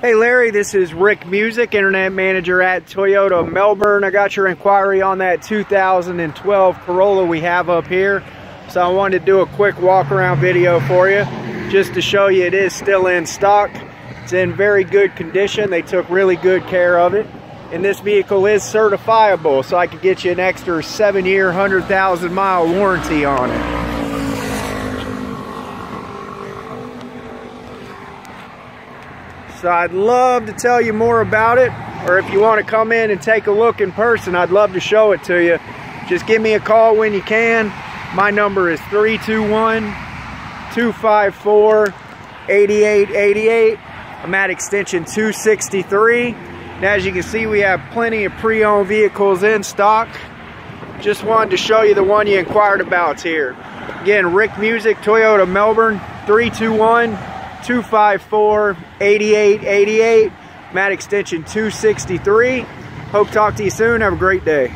Hey Larry, this is Rick Musick, Internet Manager at Toyota Melbourne. I got your inquiry on that 2012 Corolla we have up here. So I wanted to do a quick walk around video for you, just to show you it is still in stock. It's in very good condition. They took really good care of it. And this vehicle is certifiable, so I could get you an extra 7-year, 100,000 mile warranty on it. So I'd love to tell you more about it, or if you want to come in and take a look in person, I'd love to show it to you. Just give me a call when you can. My number is 321-254-8888. I'm at extension 263. And as you can see, we have plenty of pre-owned vehicles in stock. Just wanted to show you the one you inquired about here. Again, Rick Musick, Toyota Melbourne, 321-254-8888. I'm at extension 263. Hope to talk to you soon. Have a great day.